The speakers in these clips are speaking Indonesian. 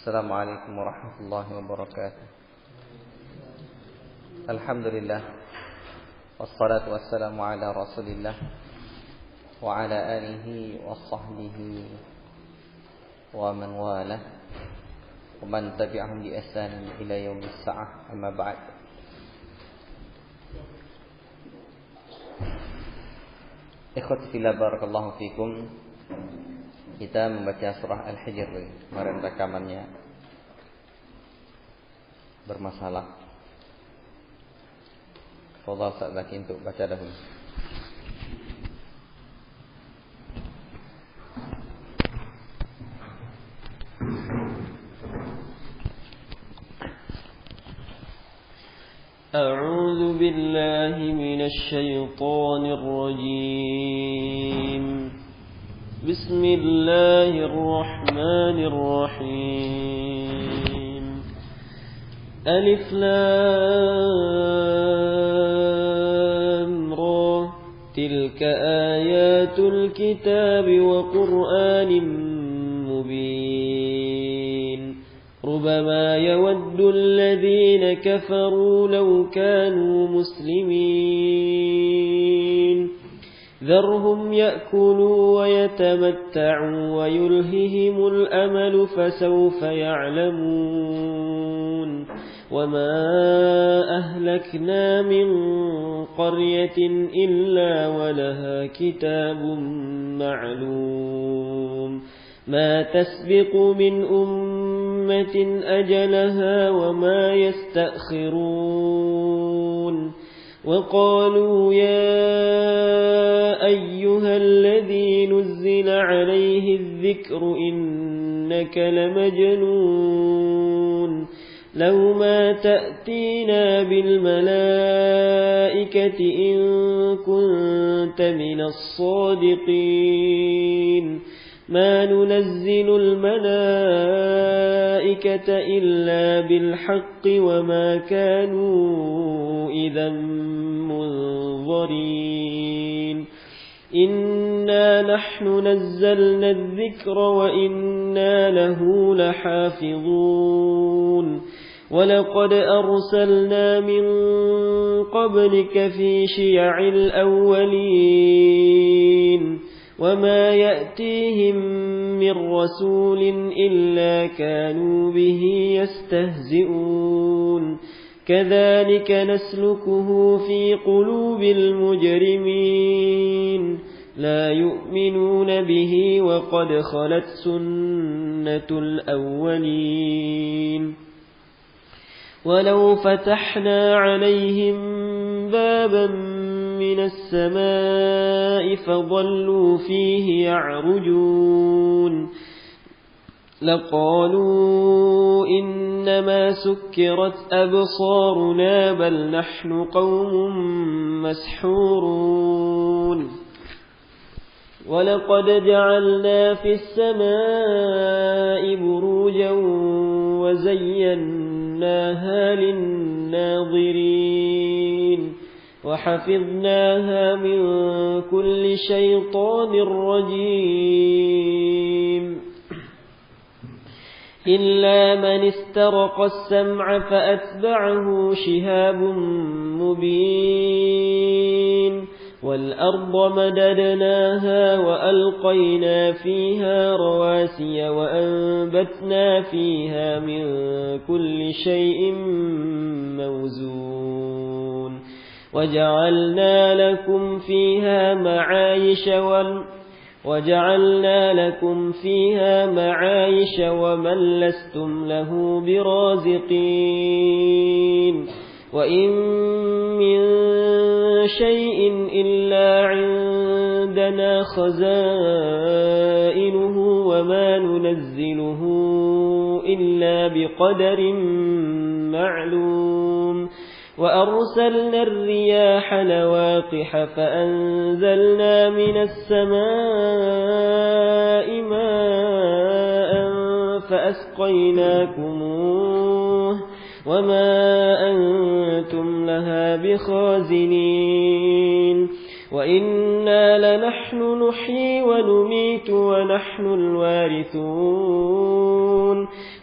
Assalamualaikum warahmatullahi wabarakatuh. Alhamdulillah, wassalatu wassalamu ala rasulillah wa ala alihi wa sahbihi wa man walah wa man tabi'ahum bi ihsan ila yaumis sa'ah, amma ba'd. Ikhwati fillah, barakallahu fikum. Kita membaca surah Al-Hijr. Kemarin rekamannya bermasalah. Fadhal saat lagi untuk baca dahulu. أعوذ بالله من الشيطان الرجيم. بسم الله الرحمن الرحيم. ألف لام را تلك آيات الكتاب وقرآن مبين. ربما يود الذين كفروا لو كانوا مسلمين. ذرهم يأكلوا ويتمتعوا ويلههم الأمل فسوف يعلمون. وما أهلكنا من قرية إلا ولها كتاب معلوم. ما تسبق من أمة أجلها وما يستأخرون. وقالوا يا أيها الذي نزل عليه الذكر إنك لمجنون. لو ما تأتينا بالملائكة إن كنت من الصادقين. ما ننزل الملائكة إلا بالحق وما كانوا إذا منظرين. إنا نحن نزلنا الذكر وإنا له لحافظون. ولقد أرسلنا من قبلك في شيع الأولين. وما يأتيهم من رسول إلا كانوا به يستهزئون. كذلك نسلكه في قلوب المجرمين. لا يؤمنون به وقد خلت سنة الأولين. ولو فتحنا عليهم بابا من السماء فظلوا فيه يعرجون لقالوا إنما سكرت أبصارنا بل نحن قوم مسحورون. ولقد جعلنا في السماء بروجا وزيناها للناظرين. وحفظناها من كل شيطان رجيم. إلا من استرق السمع فأتبعه شهاب مبين. والأرض مددناها وألقينا فيها رواسي وأنبتنا فيها من كل شيء موزون. وجعلنا لكم فيها معايش ومن لستم له برازقين. وإن من شيء إلا عندنا خزائنه وما ننزله إلا بقدر معلوم. وأرسلنا الرياح لواقح فأنزلنا من السماء ماء فأسقيناكموه وما أنتم لها بخازنين. وإنا لنحن نحيي ونميت ونحن الوارثون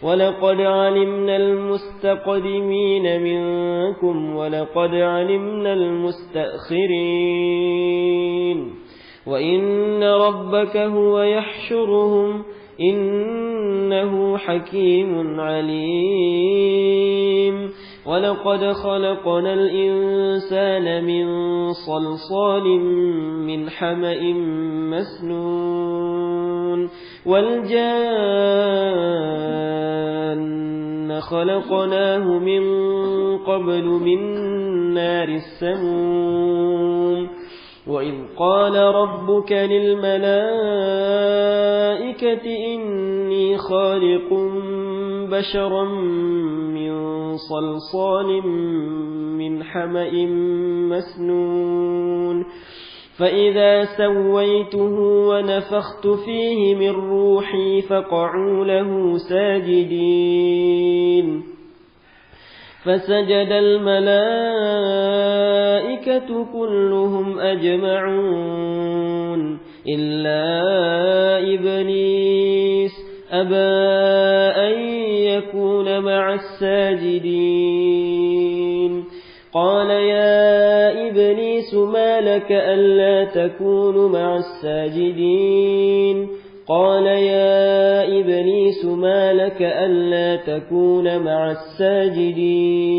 ولقد علمنا المستقدمين منكم ولقد علمنا المستأخرين وإن ربك هو يحشرهم إنه حكيم عليم ولقد خلقنا الإنسان من صلصال من حمأ مسنون والجان خلقناه من قبل من نار السموم وإذ قال ربك للملائكة إني خالق بشرا من صلصال من حمأ مسنون فإذا سويته ونفخت فيه من روحي فقعوا له ساجدين فسجد الملائكة كلهم أجمعون إلا إبليس أبى أن يكون مع الساجدين قال يا إبليس ما لك ألا تكون مع الساجدين قال يا إبليس ما لك ألا تكون مع الساجدين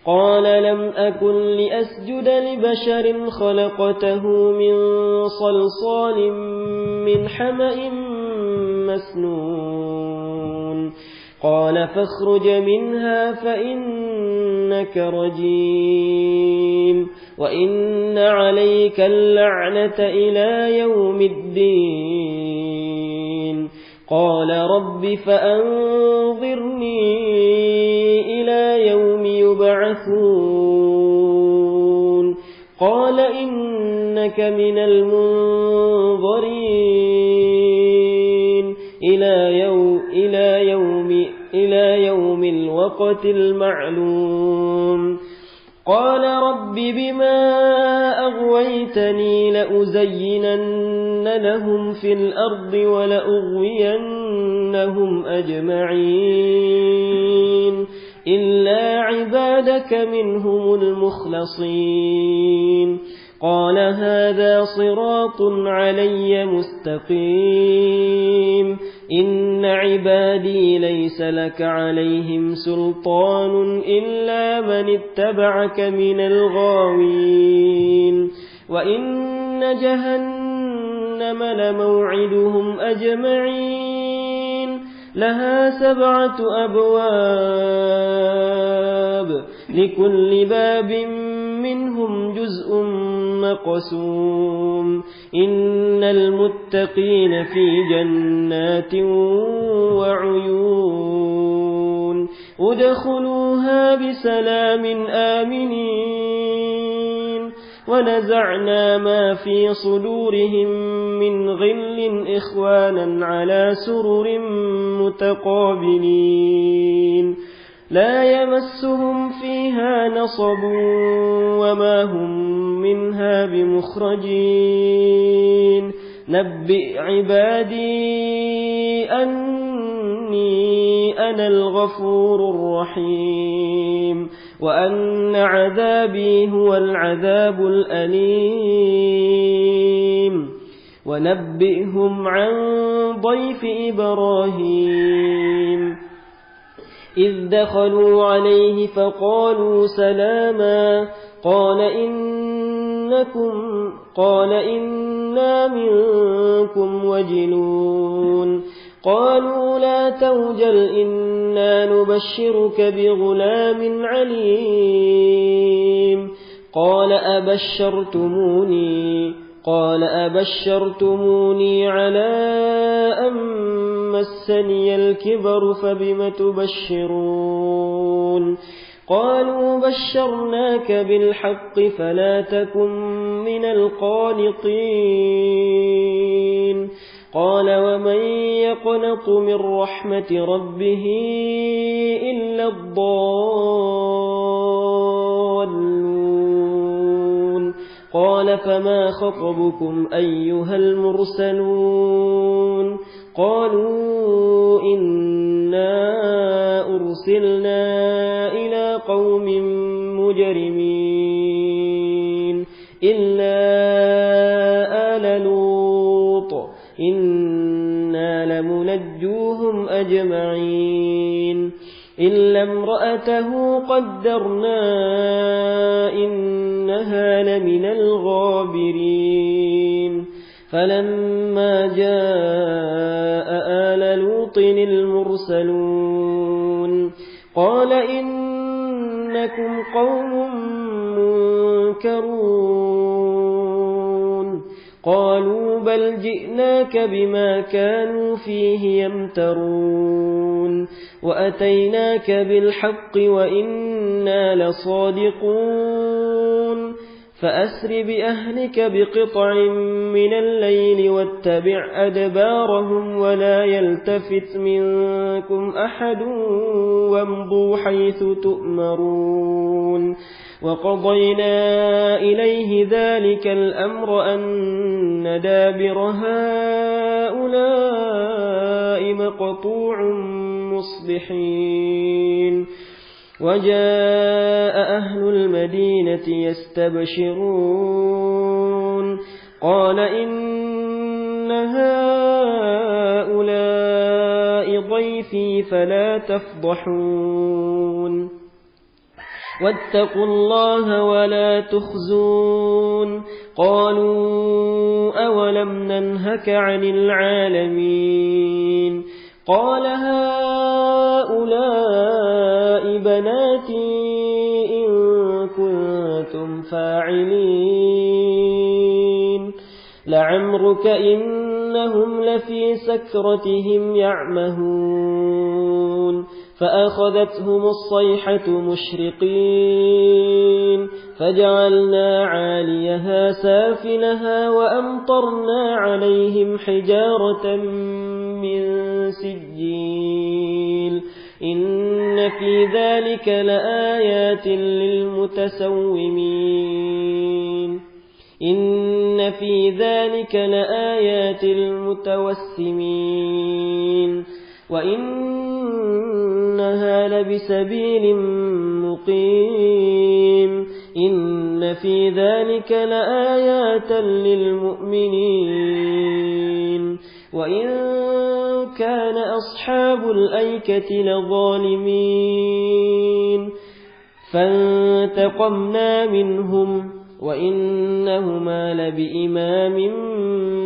قال لم أكن لأسجد لبشر خلقته من صلصال من حمأ مسنون قال فاخرج منها فإنك رجيم وإن عليك اللعنة إلى يوم الدين قال رب فأنظرني إلى يوم يبعثون قال إنك من المنظرين إلى يوم الوقت المعلوم قال رب بما أغويتني لأزينن لهم في الأرض ولأغوينهم أجمعين إلا عبادك منهم المخلصين قال هذا صراط علي مستقيم إن عبادي ليس لك عليهم سلطان إلا من اتبعك من الغاوين وإن جهنم لموعدهم أجمعين لها 7 أبواب لكل باب منهم جزء مقسوم إن المتقين في جنات وعيون ادخلوها بسلام آمنين ونزعنا ما في صدورهم من غل إخوانا على سرر متقابلين لا يمسهم فيها نصب وما هم منها بمخرجين نبئ عبادي أني أنا الغفور الرحيم وأن عذابي هو العذاب الأليم ونبئهم عن ضيف إبراهيم إذ دخلوا عليه فقالوا سلاما قال إنا منكم وجلون قالوا لا توجل إنا نبشرك بغلام عليم قال أبشرتموني على أن مسني الكبر فبم تبشرون قالوا بشرناك بالحق فلا تكن من القانطين قال ومن يقنط من رحمة ربه إلا الضالون قال فما خطبكم أيها المرسلون قالوا إنا أرسلنا إلى قوم مجرمين إلا آل لوط إنا لمنجوهم أجمعين إلا امرأته قدرنا إنها لمن الغابرين فلما جاء آل لوط المرسلون قال إنكم قوم منكرون قالوا بل جئناك بما كانوا فيه يمترون وأتيناك بالحق وإنا لصادقون فأسر بأهلك بقطع من الليل واتبع أدبارهم ولا يلتفت منكم أحد وامضوا حيث تؤمرون وقضينا إليه ذلك الأمر أن دابر هؤلاء مقطوع مصبحين وجاء أهل المدينة يستبشرون قال إن هؤلاء ضيفي فلا تفضحون واتقوا الله ولا تخزون قالوا أولم ننهك عن العالمين قال هؤلاء بناتي إن كنتم فاعلين لعمرك إنهم لفي سكرتهم يعمهون فأخذتهم الصيحة مشرقين فجعلنا عاليها سافلها وأمطرنا عليهم حجارة من سجيل إن في ذلك لآيات للمتسومين إن في ذلك لآيات للمتوسمين وإنها لبسبيل مقيم إن في ذلك لآيات للمؤمنين وإن كان أصحاب الأيكة لظالمين فانتقمنا منهم وإنهما لبإمام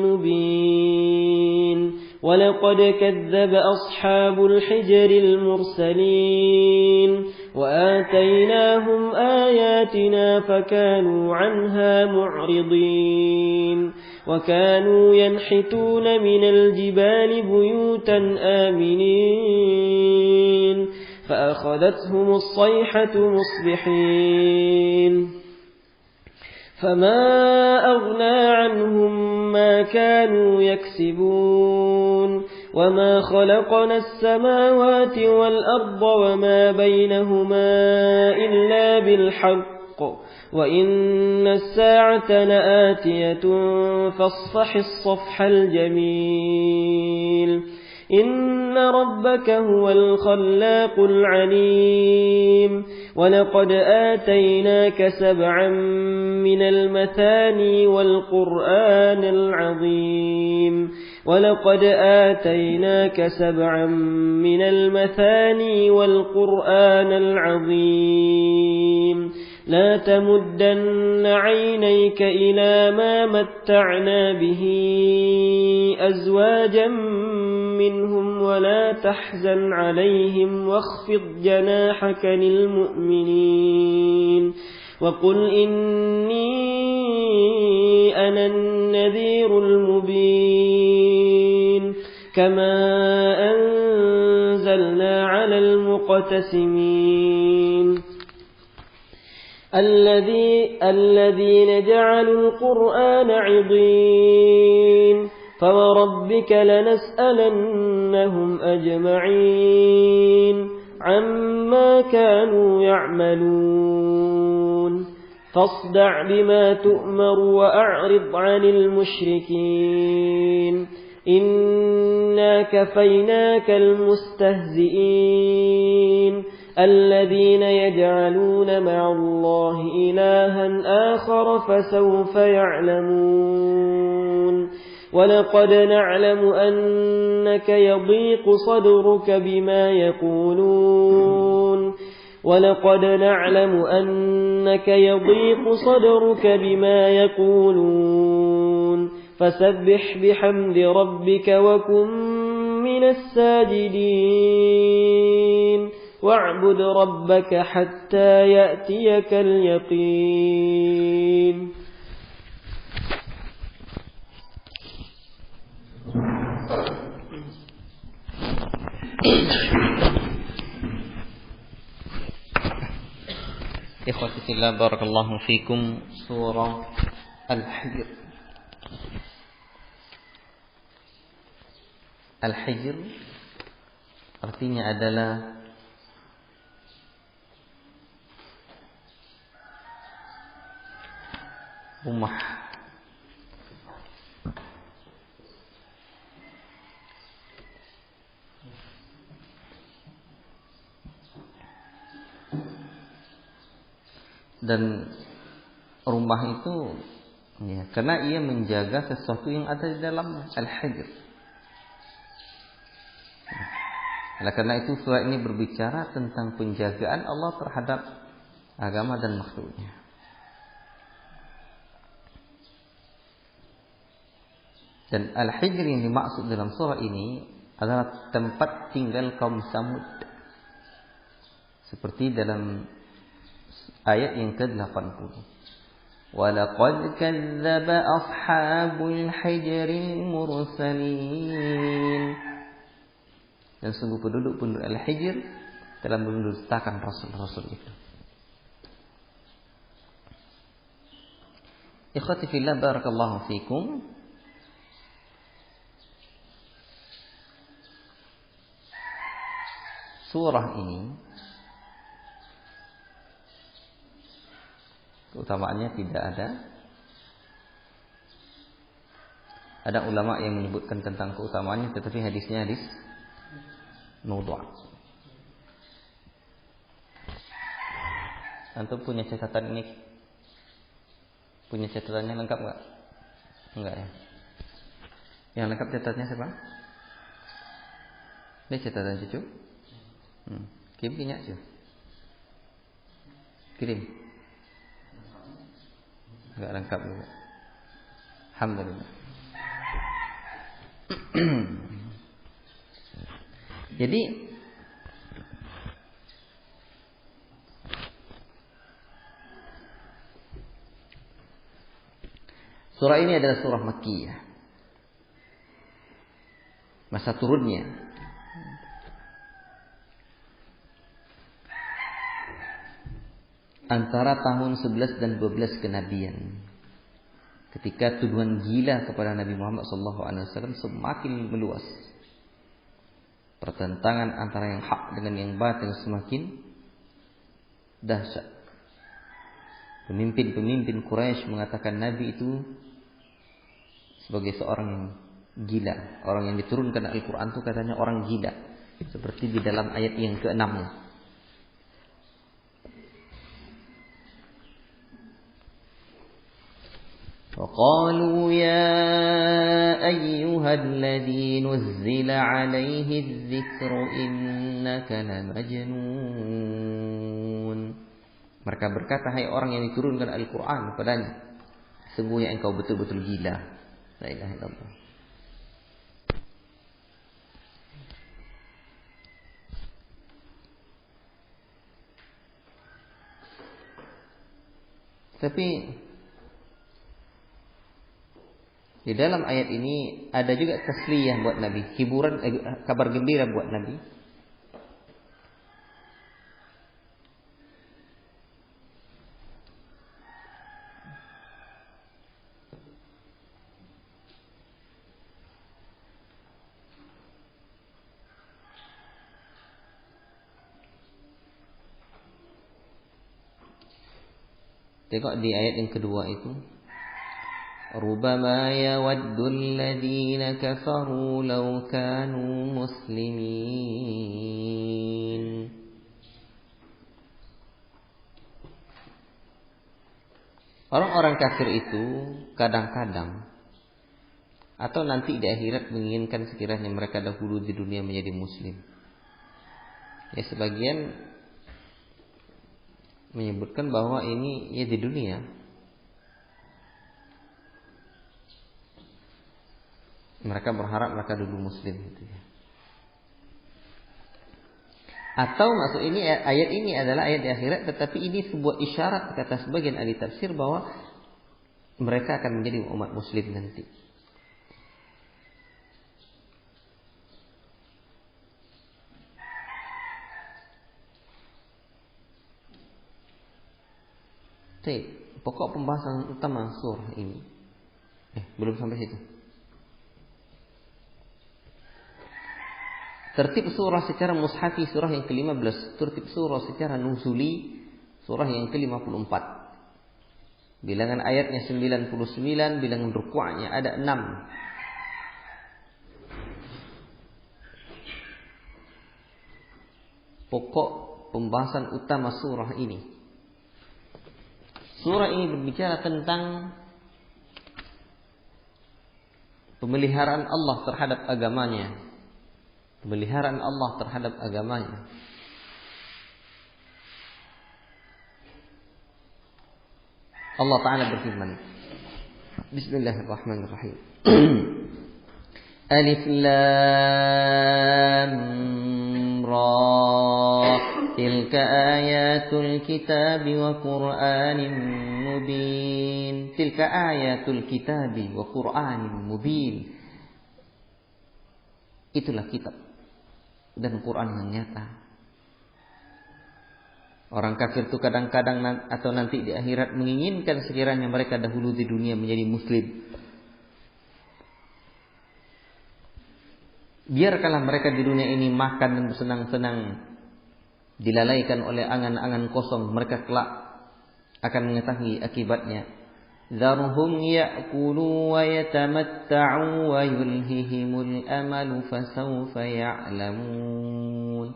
مبين ولقد كذب أصحاب الحجر المرسلين وآتيناهم آياتنا فكانوا عنها معرضين وكانوا ينحتون من الجبال بيوتا آمنين فأخذتهم الصيحة مصبحين فما أغنى عنهم ما كانوا يكسبون وما خلقنا السماوات والأرض وما بينهما إلا بالحق وإن الساعة لآتية فاصفح الصفح الجميل إن ربك هو الخلاق العليم ولقد آتيناك 7 من المثاني والقرآن العظيم ولقد آتيناك 7 من المثاني والقرآن العظيم لا تمدن عينيك إلى ما متعنا به أزواجا منهم ولا تحزن عليهم واخفض جناحك للمؤمنين وقل إني أنا النذير المبين كما أنزلنا على المقتسمين الذين جعلوا القرآن عضين فوربك لنسألنهم أجمعين عما كانوا يعملون فاصدع بما تؤمر وأعرض عن المشركين إنا كفيناك المستهزئين الذين يجعلون مع الله إلها آخر فسوف يعلمون ولقد نعلم أنك يضيق صدرك بما يقولون فسبح بحمد ربك وكن من الساجدين واعبد ربك حتى يأتيك اليقين. Ikhwati fillah, barakallahu fikum. Surah Al-Hijr. Al-Hijr artinya adalah rumah. Dan rumah itu ya, karena ia menjaga sesuatu yang ada di dalam Al-Hijr. Oleh karena itu surah ini berbicara tentang penjagaan Allah terhadap agama dan makhluknya. Dan Al-Hijr yang dimaksud dalam surah ini adalah tempat tinggal kaum Samud. Seperti dalam ayat yang ke-80. Walaqad kadzdzaba ashabul hijril mursalin. Dan sungguh penduduk Al-Hijr telah mendustakan rasul-rasul itu. Ikhwati fillah, barakallahu fikum. Surah ini keutamaannya tidak ada. Ada ulama yang menyebutkan tentang keutamaannya, tetapi hadisnya hadis maudhu'. Antum punya catatan ini? Punya catatannya lengkap enggak? Enggak ya. Yang lengkap catatannya siapa? Ini catatan cucu. Kirim punya cucu. Kirim. Enggak lengkap juga. Alhamdulillah. Jadi surah ini adalah surah Makkiyah. Masa turunnya antara tahun 11 dan 12 kenabian. Ketika tuduhan gila kepada Nabi Muhammad SAW semakin meluas. Pertentangan antara yang hak dengan yang batil semakin dahsyat. Pemimpin-pemimpin Quraisy mengatakan Nabi itu sebagai seorang yang gila. Orang yang diturunkan Al-Quran itu katanya orang gila. Seperti di dalam ayat yang ke-6. وقالوا يا أيها الذي نزل عليه الذكر إنك لمجنون. Mereka berkata, hai orang yang diturunkan Al-Quran padanya, sungguhnya engkau betul-betul gila. La ilaha illallah. Tapi di dalam ayat ini ada juga tasliyah buat Nabi, hiburan, kabar gembira buat Nabi. Tengok di ayat yang kedua itu. Rubama yawaddul ladzina kafaru law kanu muslimin. Orang-orang kafir itu kadang-kadang atau nanti di akhirat menginginkan sekiranya mereka dahulu di dunia menjadi muslim. Ya, sebagian menyebutkan bahwa ini ya di dunia. Mereka berharap mereka dulu muslim gitu ya. Atau maksud ini ayat ini adalah ayat di akhirat, tetapi ini sebuah isyarat kata sebagian ahli tafsir bahwa mereka akan menjadi umat muslim nanti. Pokok pembahasan utama surah ini. Belum sampai situ. Tertib surah secara mushafi surah yang ke-15, tertib surah secara nuzuli surah yang ke-54. Bilangan ayatnya 99, bilangan rukuknya ada 6. Pokok pembahasan utama surah ini. Surah ini berbicara tentang pemeliharaan Allah terhadap agamanya. Pemeliharaan Allah terhadap agamanya. Allah Ta'ala berfirman, Bismillahirrahmanirrahim. Alif Lam Ra, tilka ayatul kitabi wa Qur'anin mubin. Tilka ayatul kitabi wa Qur'anin mubin. Itulah kitab dan Quran yang nyata. Orang kafir itu kadang-kadang atau nanti di akhirat menginginkan sekiranya mereka dahulu di dunia menjadi muslim. Biarkanlah mereka di dunia ini makan dan bersenang-senang, dilalaikan oleh angan-angan kosong. Mereka kelak akan mengetahui akibatnya. Dharhum ya'kulu wa yatamatta'u wa yulhihimul amalu fasawfa ya'lamun.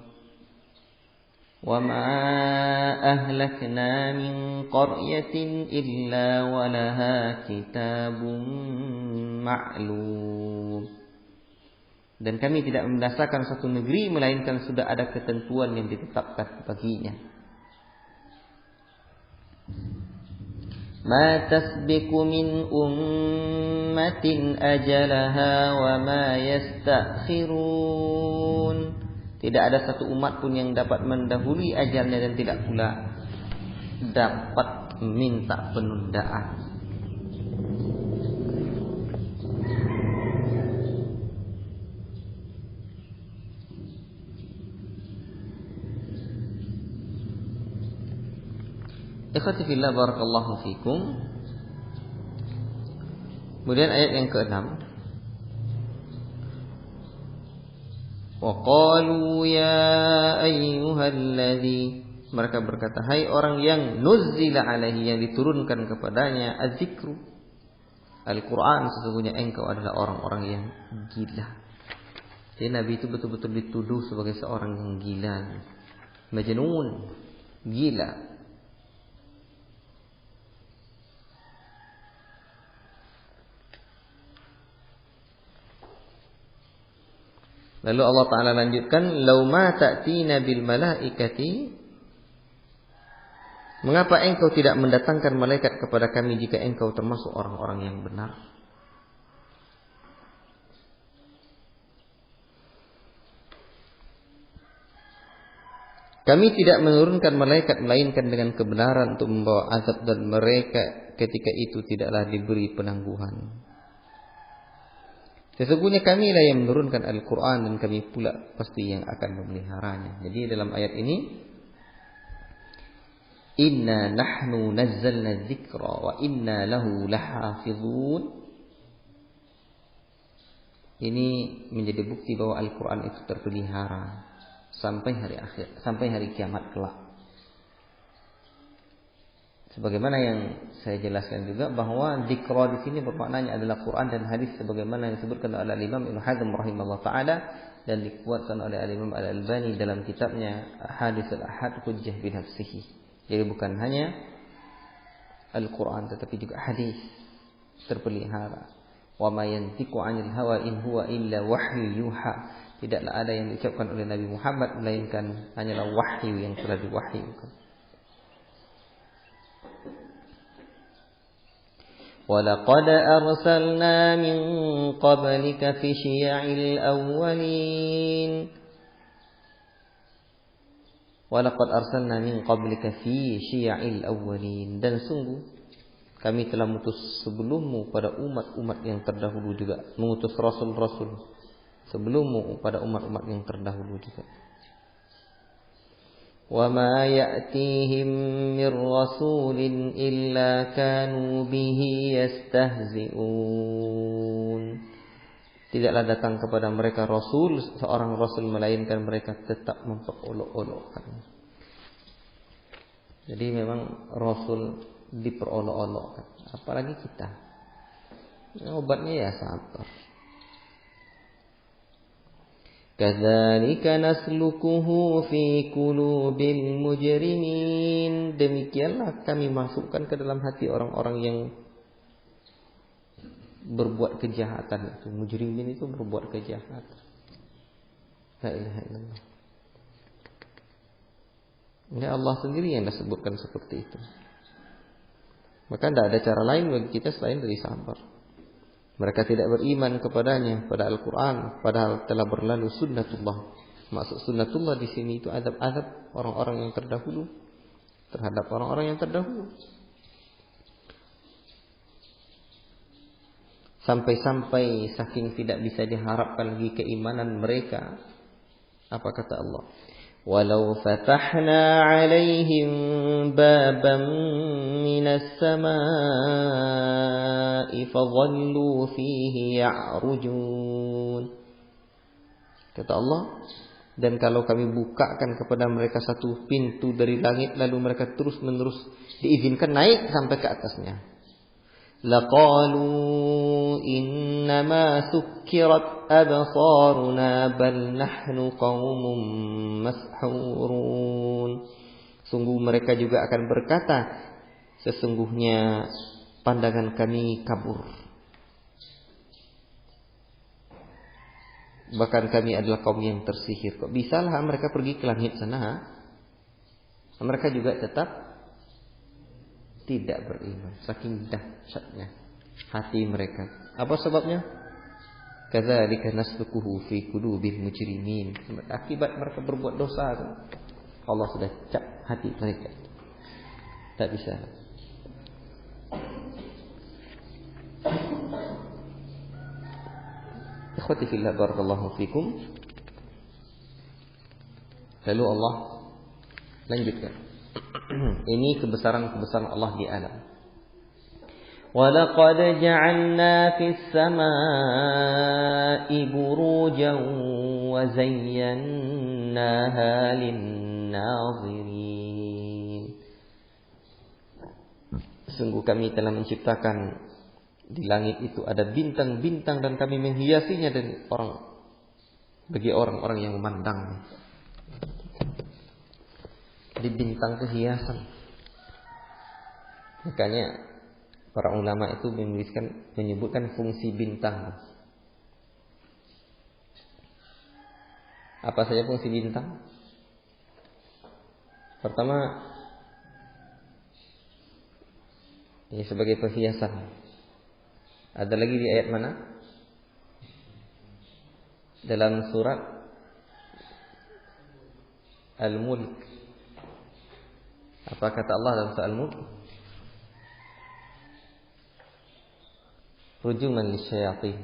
Wa ma ahlakna min qaryatin illa wa laha kitabun ma'lum. Dan kami tidak membinasakan satu negeri melainkan sudah ada ketentuan yang ditetapkan baginya. Ma tasbiqu min ummatin ajalaha wa ma yastakhirun. Tidak ada satu umat pun yang dapat mendahului ajalnya dan tidak pula dapat minta penundaan. Ikhwati fillah barakallahu fikum. Kemudian ayat yang ke-6. Wa qalu ya ayyuhalladzi, mereka berkata, hai orang yang nuzzila alaihi, yang diturunkan kepadanya az-zikru, Al-Quran, sesungguhnya engkau adalah orang-orang yang gila. Jadi Nabi itu betul-betul dituduh sebagai seorang yang gila, majnun, gila. Lalu Allah Ta'ala lanjutkan, lau ma ta'tina bil malaikati, mengapa engkau tidak mendatangkan malaikat kepada kami jika engkau termasuk orang-orang yang benar? Kami tidak menurunkan malaikat melainkan dengan kebenaran untuk membawa azab, dan mereka ketika itu tidaklah diberi penangguhan. Sesungguhnya kamilah yang menurunkan Al-Quran, dan kami pula pasti yang akan memeliharanya. Jadi dalam ayat ini, inna nahnu nazzalna dzikra wa inna lahu lahafizun. Ini menjadi bukti bahwa Al-Quran itu terpelihara sampai hari akhir, sampai hari kiamat kelak. Sebagaimana yang saya jelaskan juga bahwa dzikra di sini bermaknanya adalah Quran dan hadis sebagaimana yang disebutkan oleh Imam Ibnu Hazm rahimahullah taala dan dikuatkan oleh Imam Al-Albani dalam kitabnya Ahaditsul Ahad Hujjah bi Nafsihi. Jadi bukan hanya Al-Quran tetapi juga hadis terpelihara. Wa ma yantiqu 'anil hawa in huwa illa wahyu yuha. Tidaklah ada yang diucapkan oleh Nabi Muhammad melainkan hanyalah wahyu yang telah diwahyukan. وَلَقَدْ أَرْسَلْنَا مِنْ قَبْلِكَ فِي شِيَعِ الْأَوَّلِينَ وَلَقَدْ أَرْسَلْنَا مِنْ قَبْلِكَ فِي شِيَعِ الْأَوَّلِينَ. Dan sungguh kami telah mengutus sebelummu pada umat-umat yang terdahulu juga, mengutus rasul-rasul sebelummu pada umat-umat yang terdahulu juga. وَمَا يَأْتِيهِمْ مِنْ رَسُولٍ إِلَّا كَانُوا بِهِ يَسْتَهْزِئُونَ. Tidaklah datang kepada mereka rasul, seorang rasul melainkan mereka tetap memperolok-olokkan. Jadi memang rasul diperolok-olokkan, apalagi kita. Obatnya ya sabar. Kadzalika naslukuhu fi qulubil mujrimin. Demikianlah kami masukkan ke dalam hati orang-orang yang berbuat kejahatan itu. Mujrimin itu berbuat kejahatan. La ilaha illallah. Ini Allah sendiri yang disebutkan seperti itu. Maka tidak ada cara lain bagi kita selain dari sabar. Mereka tidak beriman kepadanya pada Al-Quran, padahal telah berlalu sunnatullah. Maksud sunnatullah di sini itu adab-adab orang-orang yang terdahulu terhadap orang-orang yang terdahulu. Sampai-sampai saking tidak bisa diharapkan lagi keimanan mereka. Apa kata Allah? Walau fatahna alaihim baban minas samaa'i fadhallu fihi ya'rujun. Kata Allah, dan kalau kami bukakan kepada mereka satu pintu dari langit lalu mereka terus-menerus diizinkan naik sampai ke atasnya. Laqalu innama sukkirat absaruna bal nahnu qaumun mashhurun. Sungguh mereka juga akan berkata, sesungguhnya pandangan kami kabur. Bahkan kami adalah kaum yang tersihir. Kok bisalah mereka pergi ke langit sana? Mereka juga tetap tidak beriman, saking dahsyatnya hati mereka. Apa sebabnya? Kadzalika nasluquhu fi qulubil mujrimin. Akibat mereka berbuat dosa, Allah sudah cap hati mereka. Tak bisa. Ikhwati fillah, barakallahu fikum. Lalu Allah lanjutkan. Ini kebesaran-kebesaran Allah di alam. وَلَقَدْ جَعَلْنَا فِي السَّمَاءِ بُرُوجًا وَزَيَّنَّاهَا لِلنَّاظِرِينَ. Sungguh kami telah menciptakan di langit itu ada bintang-bintang dan kami menghiasinya bagi orang-orang yang memandang. Di bintang itu hiasan. Makanya para ulama itu menyebutkan fungsi bintang. Apa saja fungsi bintang? Pertama, ini sebagai perhiasan. Ada lagi di ayat mana? Dalam surat Al-Mulk. Apa kata Allah dalam surah Al-Mulk? Rujuman lisyayatin.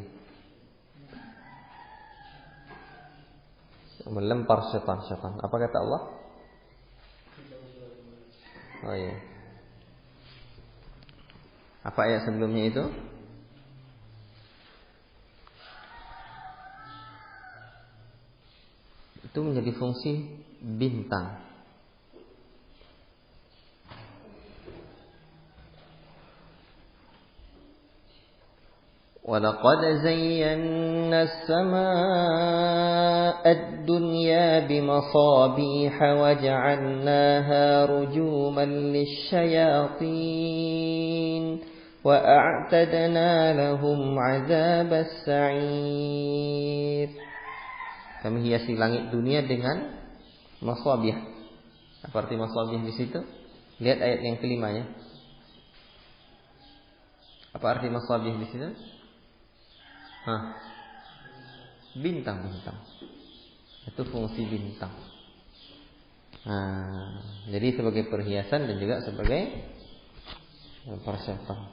Melempar syaitan-syaitan. Apa kata Allah? Oh iya. Apa ayat sebelumnya itu? Itu menjadi fungsi bintang. وَلَقَدْ زَيَّنَّا السَّمَاءَ الدُّنْيَا بِمَصَابِيحَ وَجَعَلْنَاهَا رُجُومًا لِلشَّيَاطِينِ وَأَعْتَدْنَا لَهُمْ عَذَابَ السَّعِيرِ. Kami hiasi langit dunia dengan masabih. Apa arti masabih di situ? Lihat ayat yang kelima ya. Apa arti masabih di situ? Bintang-bintang. Itu fungsi bintang. Jadi sebagai perhiasan dan juga sebagai persyaratan.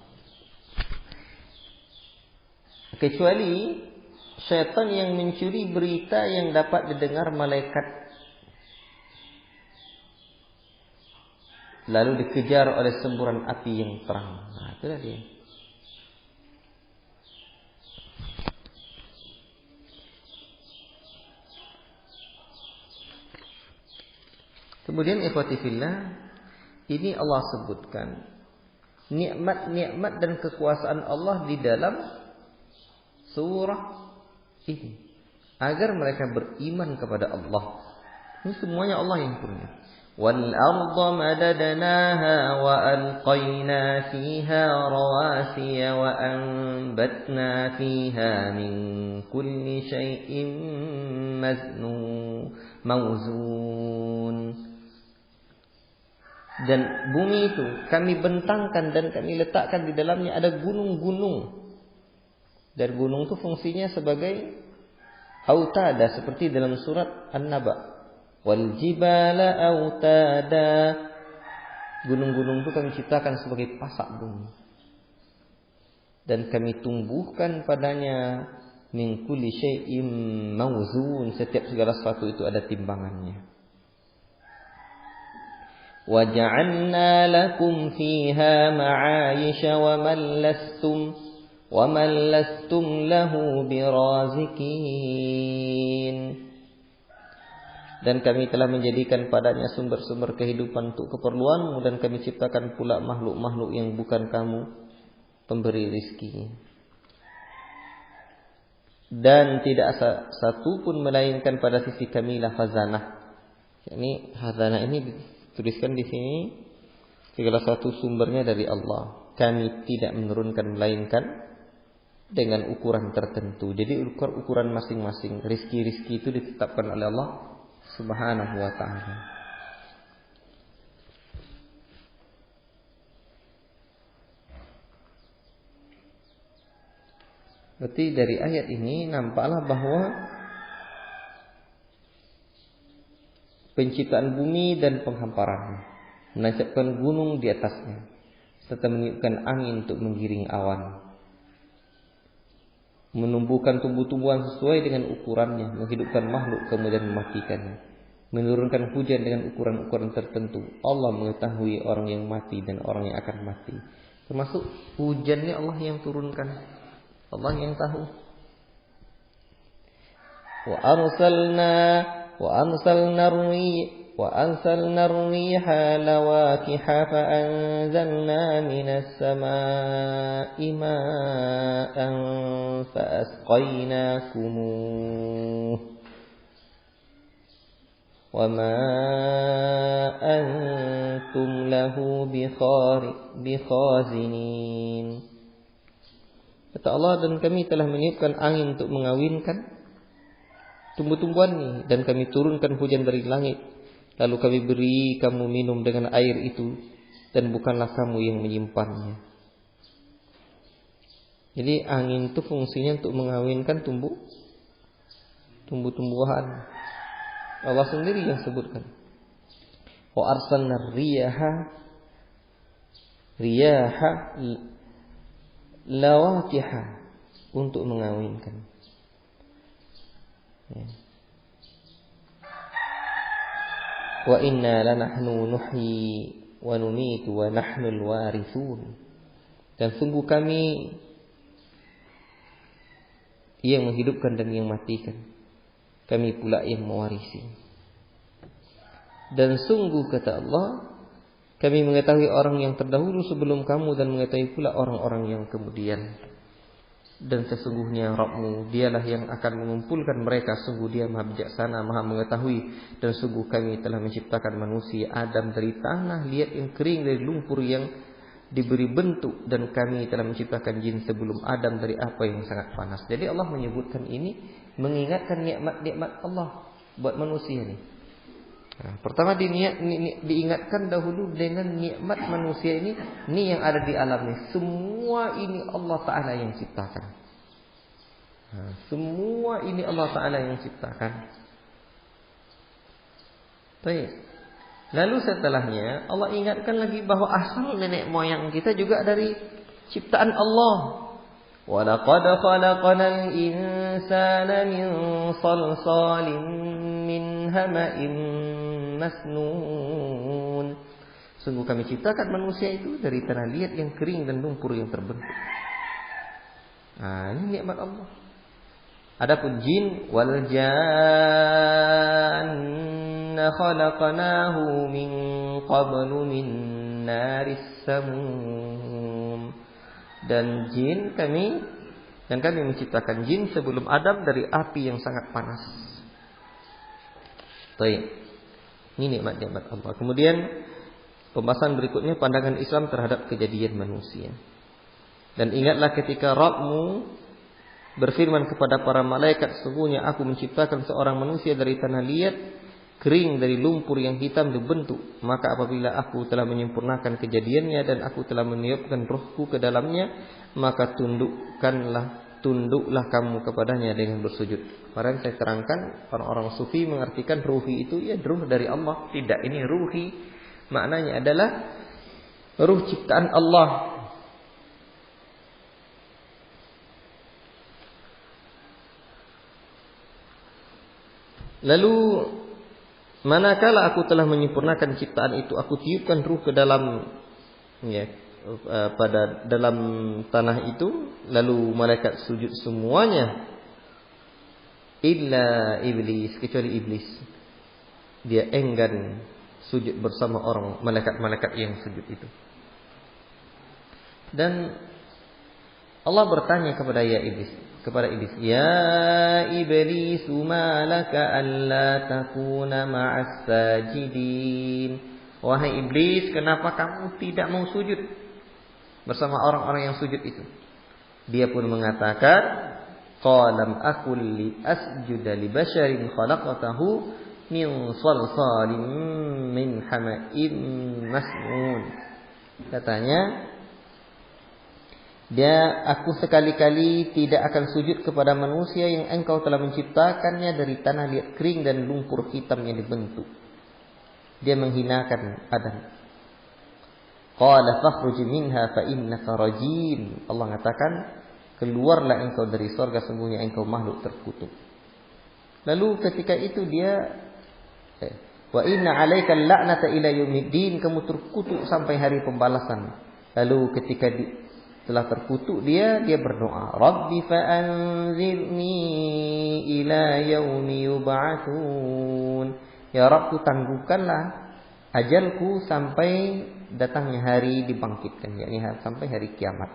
Kecuali syaitan yang mencuri berita yang dapat didengar malaikat, lalu dikejar oleh semburan api yang terang. Itulah dia. Kemudian ikhwati fillah, ini Allah sebutkan nikmat-nikmat dan kekuasaan Allah di dalam surah ini agar mereka beriman kepada Allah. Ini semuanya Allah yang punya. Wal arda madadnaha wa alqayna fiha rawasiya wa anbatna fiha min kulli shay'in mawzun. Dan bumi itu kami bentangkan dan kami letakkan di dalamnya ada gunung-gunung. Dan gunung itu fungsinya sebagai autada seperti dalam surat An-Naba. Wal jibala autada. Gunung-gunung itu kami ciptakan sebagai pasak bumi. Dan kami tumbuhkan padanya min kulli syai'in mawzun. Setiap segala sesuatu itu ada timbangannya. وَجَعَلْنَا لَكُمْ فِيهَا مَعَايِشَ وَمَنْ لَسْتُمْ لَهُ بِرَازِقِينَ. Dan kami telah menjadikan padanya sumber-sumber kehidupan untuk keperluanmu, dan kami ciptakan pula makhluk-makhluk yang bukan kamu pemberi rizki. Dan tidak satu pun melainkan pada sisi kamilah khazanah. Ini khazanah ini tuliskan di sini segala satu sumbernya dari Allah. Kami tidak menurunkan melainkan dengan ukuran tertentu. Jadi ukuran masing-masing. Rizki-rizki itu ditetapkan oleh Allah Subhanahu wa ta'ala. Berarti dari ayat ini nampaklah bahwa penciptaan bumi dan penghamparannya, menancapkan gunung di atasnya, serta meniupkan angin untuk menggiring awan, menumbuhkan tumbuh-tumbuhan sesuai dengan ukurannya, menghidupkan makhluk kemudian mematikannya, menurunkan hujan dengan ukuran-ukuran tertentu. Allah mengetahui orang yang mati dan orang yang akan mati. Termasuk hujannya Allah yang turunkan, Allah yang tahu. وأرسلنا الريح لواكح فأنزلنا من السماء ماء فأسقيناكموه وما أنتم له بخازنين. Kata Allah, dan kami telah meniupkan angin untuk mengawinkan tumbuh-tumbuhan ini, dan kami turunkan hujan dari langit, lalu kami beri kamu minum dengan air itu, dan bukanlah kamu yang menyimpannya. Jadi angin itu fungsinya untuk mengawinkan tumbuh-tumbuhan. Allah sendiri yang sebutkan. Wa arsalna riyaha lawaqiha, untuk mengawinkan. Wa inna lanahnu nuhyi wa numitu wa nahnul warithun. Dan sungguh kami yang menghidupkan dan yang matikan, kami pula yang mewarisi. Dan sungguh kata Allah, kami mengetahui orang yang terdahulu sebelum kamu, dan mengetahui pula orang-orang yang kemudian. dan sesungguhnya Rabbmu dialah yang akan mengumpulkan mereka, sungguh dia maha bijaksana, maha mengetahui. Dan sungguh kami telah menciptakan manusia Adam dari tanah liat yang kering, dari lumpur yang diberi bentuk, dan kami telah menciptakan jin sebelum Adam dari apa yang sangat panas. Jadi Allah menyebutkan ini mengingatkan nikmat-nikmat Allah buat manusia ini. Nah, pertama diingatkan dahulu dengan nikmat manusia ini yang ada di alam ini. Semua ini Allah Ta'ala yang ciptakan. Nah, semua ini Allah Ta'ala yang ciptakan. Baik. Lalu setelahnya Allah ingatkan lagi bahwa asal nenek moyang kita juga dari ciptaan Allah. وَلَقَدْ خَلَقْنَا الْإِنسَانَ مِنْ صَلْصَالٍ مِنْ هَمَإٍ مَسْنُونٍ. Sungguh kami ciptakan manusia itu dari tanah liat yang kering dan lumpur yang terbentuk. Nah, ini nikmat Allah. Adapun jin, wal janna khalaqnahu min qablu min naris samum. Dan kami menciptakan jin sebelum Adam dari api yang sangat panas. Baik. Ini nikmat-nikmat Allah. Kemudian pembahasan berikutnya pandangan Islam terhadap kejadian manusia. Dan ingatlah ketika Rabbmu berfirman kepada para malaikat, sesungguhnya aku menciptakan seorang manusia dari tanah liat kering, dari lumpur yang hitam dibentuk. Maka apabila aku telah menyempurnakan kejadiannya dan aku telah meniupkan ruhku ke dalamnya, maka tunduklah kamu kepadanya dengan bersujud. Kemarin saya terangkan, orang-orang sufi mengartikan ruhi itu ya ruh dari Allah. Tidak, ini ruhi maknanya adalah ruh ciptaan Allah. Lalu manakala aku telah menyempurnakan ciptaan itu, aku tiupkan ruh ke dalam pada dalam tanah itu, lalu malaikat sujud semuanya illa iblis, kecuali iblis. Dia enggan sujud bersama orang malaikat-malaikat yang sujud itu. Dan Allah bertanya kepada iblis, ya iblis, ma laka alla takuna ma'as sajidin. Wahai iblis, kenapa kamu tidak mau sujud bersama orang-orang yang sujud itu? Dia pun mengatakan, qalam akul li asjuda li basharin khalaqatahu min salsalin min hama'in masnun. Katanya, aku sekali-kali tidak akan sujud kepada manusia yang engkau telah menciptakannya dari tanah liat kering dan lumpur hitam yang dibentuk. Dia menghinakan Adam. Qala fakhruj minha fa innaka rajim. Allah mengatakan, keluarlah engkau dari surga, sungguhnya engkau makhluk terkutuk. Lalu ketika itu dia wa inna 'alaika la'nata ila yaumiddin, kamu terkutuk sampai hari pembalasan. Lalu ketika setelah terkutuk dia berdoa, Rabbi fa'anzirni ila yaumi yub'atsun. Ya Rabbku, tangguhkanlah ajalku sampai datangnya hari dibangkitkan, yakni sampai hari kiamat.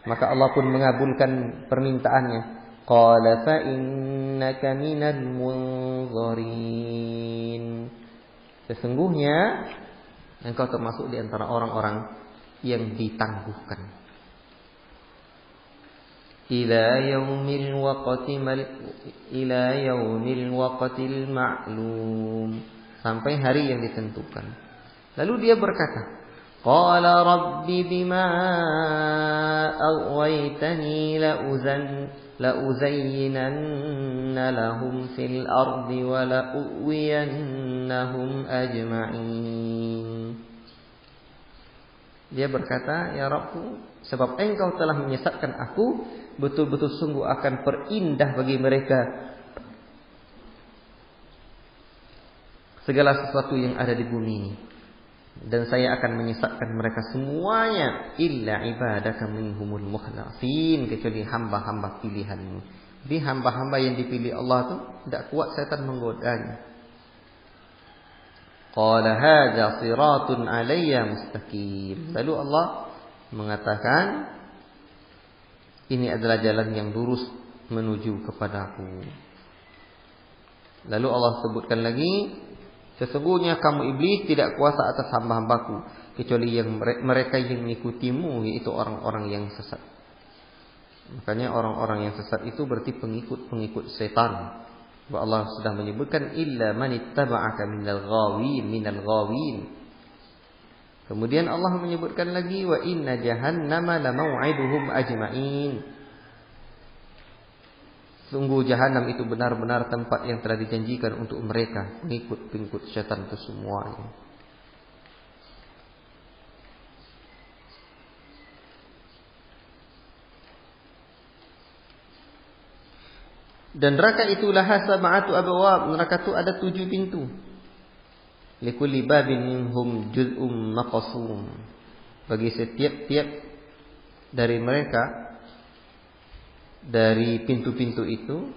Maka Allah pun mengabulkan permintaannya. Qala fa innaka minal munzirin. Sesungguhnya engkau termasuk di antara orang-orang yang ditangguhkan. Ila yaumil waqtil ma'lum, sampai hari yang ditentukan. Lalu dia berkata, qala rabbi bima aghwaytani la uzayyinanna lahum fil ardi wa la uwiyannahum ajma'in. Dia berkata, ya Rabbku, sebab engkau telah menyesatkan aku, betul-betul sungguh akan perindah bagi mereka segala sesuatu yang ada di bumi ini. Dan saya akan menyesatkan mereka semuanya, illa ibadaka minhumul mukhlasin, kecuali hamba-hamba pilihanmu. Jadi hamba-hamba yang dipilih Allah itu tidak kuat setan menggodanya. Qala hadza siratun alayya mustaqim. Lalu Allah mengatakan, ini adalah jalan yang lurus menuju kepadaku. Lalu Allah sebutkan lagi, sesungguhnya kamu iblis tidak kuasa atas hamba-hambaku kecuali yang mereka yang mengikutimu, yaitu orang-orang yang sesat. Makanya orang-orang yang sesat itu berarti pengikut setan. Allah sudah menyebutkan illa man ittaba'aka minal ghawin. Kemudian Allah menyebutkan lagi wa inna jahannama lamau'iduhum ajma'in. Sungguh jahanam itu benar-benar tempat yang telah dijanjikan untuk mereka, pengikut syaitan itu semuanya. Dan neraka itu laha sab'atu abwab, neraka itu ada 7 pintu. Likulli babin minhum juz'um maqsum. Bagi setiap dari mereka, dari pintu-pintu itu,